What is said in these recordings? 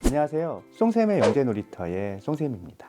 안녕하세요. 송샘의 영재놀이터의 송샘입니다.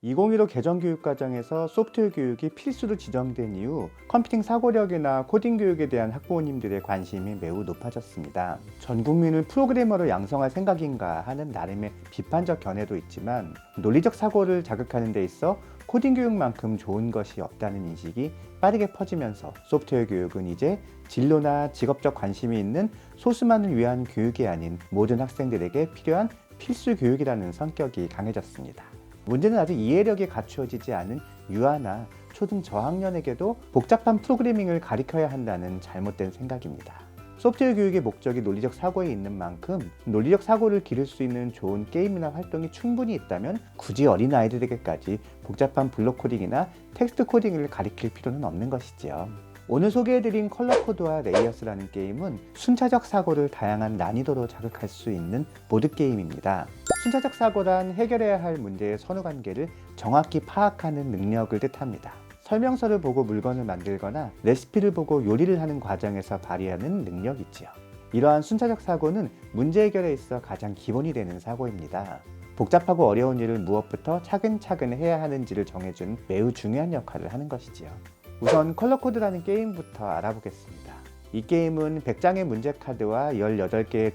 2015 개정교육과정에서 소프트웨어 교육이 필수로 지정된 이후 컴퓨팅 사고력이나 코딩 교육에 대한 학부모님들의 관심이 매우 높아졌습니다. 전 국민을 프로그래머로 양성할 생각인가 하는 나름의 비판적 견해도 있지만 논리적 사고를 자극하는 데 있어 코딩 교육만큼 좋은 것이 없다는 인식이 빠르게 퍼지면서 소프트웨어 교육은 이제 진로나 직업적 관심이 있는 소수만을 위한 교육이 아닌 모든 학생들에게 필요한 필수 교육이라는 성격이 강해졌습니다. 문제는 아직 이해력이 갖추어지지 않은 유아나 초등 저학년에게도 복잡한 프로그래밍을 가르쳐야 한다는 잘못된 생각입니다. 소프트웨어 교육의 목적이 논리적 사고에 있는 만큼 논리적 사고를 기를 수 있는 좋은 게임이나 활동이 충분히 있다면 굳이 어린아이들에게까지 복잡한 블록 코딩이나 텍스트 코딩을 가르칠 필요는 없는 것이지요. 오늘 소개해드린 컬러코드와 레이어스라는 게임은 순차적 사고를 다양한 난이도로 자극할 수 있는 보드게임입니다. 순차적 사고란 해결해야 할 문제의 선후관계를 정확히 파악하는 능력을 뜻합니다. 설명서를 보고 물건을 만들거나 레시피를 보고 요리를 하는 과정에서 발휘하는 능력이지요. 이러한 순차적 사고는 문제 해결에 있어 가장 기본이 되는 사고입니다. 복잡하고 어려운 일을 무엇부터 차근차근 해야 하는지를 정해준 매우 중요한 역할을 하는 것이지요. 우선 컬러코드라는 게임부터 알아보겠습니다. 이 게임은 100장의 문제 카드와 18개의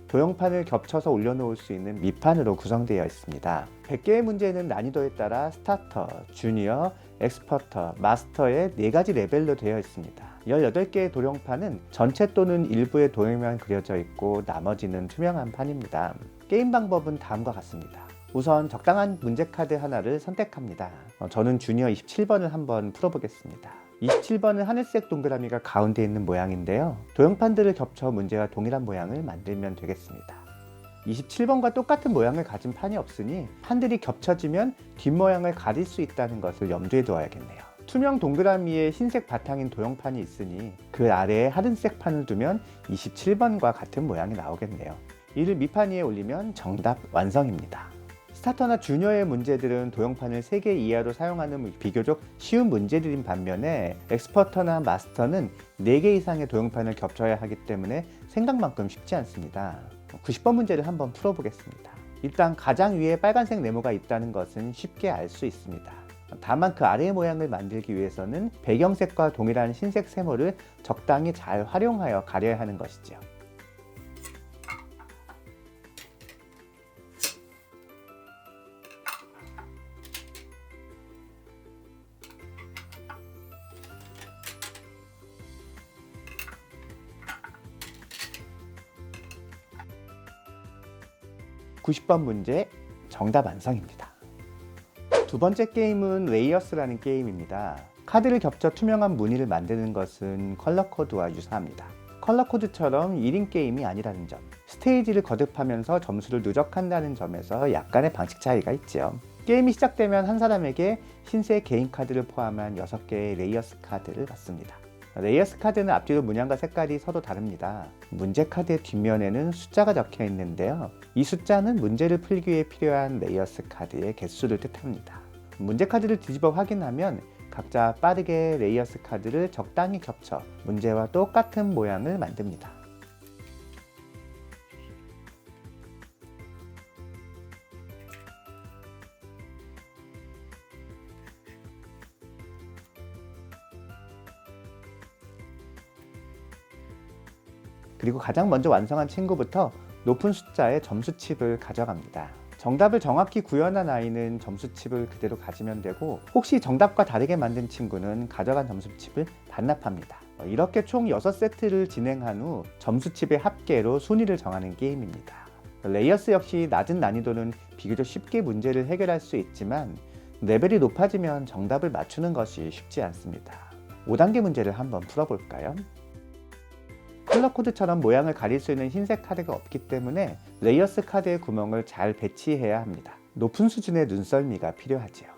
도형판을 겹쳐서 올려놓을 수 있는 밑판으로 구성되어 있습니다. 100개의 문제는 난이도에 따라 스타터, 주니어, 엑스퍼터, 마스터의 4가지 레벨로 되어 있습니다. 18개의 도형판은 전체 또는 일부의 도형만 그려져 있고 나머지는 투명한 판입니다. 게임 방법은 다음과 같습니다. 우선 적당한 문제 카드 하나를 선택합니다. 저는 주니어 27번을 한번 풀어보겠습니다. 27번은 하늘색 동그라미가 가운데 있는 모양인데요. 도형판들을 겹쳐 문제와 동일한 모양을 만들면 되겠습니다. 27번과 똑같은 모양을 가진 판이 없으니 판들이 겹쳐지면 뒷모양을 가릴 수 있다는 것을 염두에 두어야겠네요. 투명 동그라미에 흰색 바탕인 도형판이 있으니 그 아래에 하늘색 판을 두면 27번과 같은 모양이 나오겠네요. 이를 밑판 위에 올리면 정답 완성입니다. 스타터나 주니어의 문제들은 도형판을 3개 이하로 사용하는 비교적 쉬운 문제들인 반면에 엑스퍼터나 마스터는 4개 이상의 도형판을 겹쳐야 하기 때문에 생각만큼 쉽지 않습니다. 90번 문제를 한번 풀어보겠습니다. 일단 가장 위에 빨간색 네모가 있다는 것은 쉽게 알 수 있습니다. 다만 그 아래의 모양을 만들기 위해서는 배경색과 동일한 흰색 세모를 적당히 잘 활용하여 가려야 하는 것이죠. (90번) 문제 정답 완성입니다. 두 번째 게임은 레이어스라는 게임입니다. 카드를 겹쳐 투명한 무늬를 만드는 것은 컬러코드와 유사합니다. 컬러코드처럼 1인 게임이 아니라는 점, 스테이지를 거듭하면서 점수를 누적한다는 점에서 약간의 방식 차이가 있죠. 게임이 시작되면 한 사람에게 흰색 개인 카드를 포함한 6개의 레이어스 카드를 받습니다. 레이어스 카드는 앞뒤로 문양과 색깔이 서로 다릅니다. 문제 카드의 뒷면에는 숫자가 적혀 있는데요. 이 숫자는 문제를 풀기 위해 필요한 레이어스 카드의 개수를 뜻합니다. 문제 카드를 뒤집어 확인하면 각자 빠르게 레이어스 카드를 적당히 겹쳐 문제와 똑같은 모양을 만듭니다. 그리고 가장 먼저 완성한 친구부터 높은 숫자의 점수칩을 가져갑니다. 정답을 정확히 구현한 아이는 점수칩을 그대로 가지면 되고, 혹시 정답과 다르게 만든 친구는 가져간 점수칩을 반납합니다. 이렇게 총 6세트를 진행한 후 점수칩의 합계로 순위를 정하는 게임입니다. 레이어스 역시 낮은 난이도는 비교적 쉽게 문제를 해결할 수 있지만 레벨이 높아지면 정답을 맞추는 것이 쉽지 않습니다. 5단계 문제를 한번 풀어볼까요? 컬러코드처럼 모양을 가릴 수 있는 흰색 카드가 없기 때문에 레이어스 카드의 구멍을 잘 배치해야 합니다. 높은 수준의 눈썰미가 필요하지요.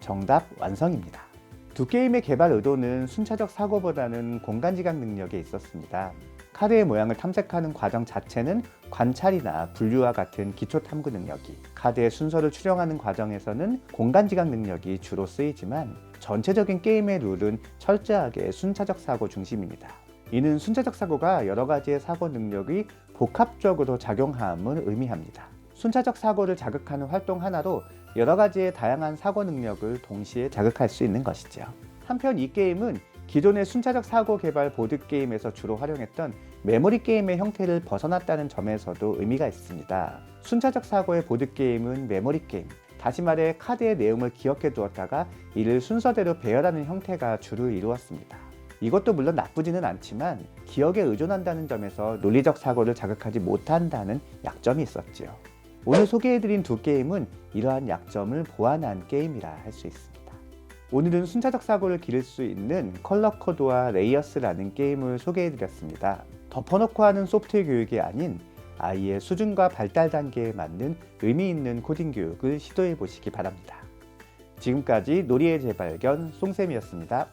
정답 완성입니다. 두 게임의 개발 의도는 순차적 사고보다는 공간지각 능력에 있었습니다. 카드의 모양을 탐색하는 과정 자체는 관찰이나 분류와 같은 기초 탐구 능력이, 카드의 순서를 추령하는 과정에서는 공간지각 능력이 주로 쓰이지만 전체적인 게임의 룰은 철저하게 순차적 사고 중심입니다. 이는 순차적 사고가 여러 가지의 사고 능력이 복합적으로 작용함을 의미합니다. 순차적 사고를 자극하는 활동 하나로 여러 가지의 다양한 사고 능력을 동시에 자극할 수 있는 것이죠. 한편 이 게임은 기존의 순차적 사고 개발 보드게임에서 주로 활용했던 메모리 게임의 형태를 벗어났다는 점에서도 의미가 있습니다. 순차적 사고의 보드게임은 메모리 게임, 다시 말해 카드의 내용을 기억해 두었다가 이를 순서대로 배열하는 형태가 주를 이루었습니다. 이것도 물론 나쁘지는 않지만 기억에 의존한다는 점에서 논리적 사고를 자극하지 못한다는 약점이 있었지요. 오늘 소개해드린 두 게임은 이러한 약점을 보완한 게임이라 할 수 있습니다. 오늘은 순차적 사고를 기를 수 있는 컬러코드와 레이어스라는 게임을 소개해드렸습니다. 덮어놓고 하는 소프트웨어 교육이 아닌 아이의 수준과 발달 단계에 맞는 의미 있는 코딩 교육을 시도해 보시기 바랍니다. 지금까지 놀이의 재발견 송쌤이었습니다.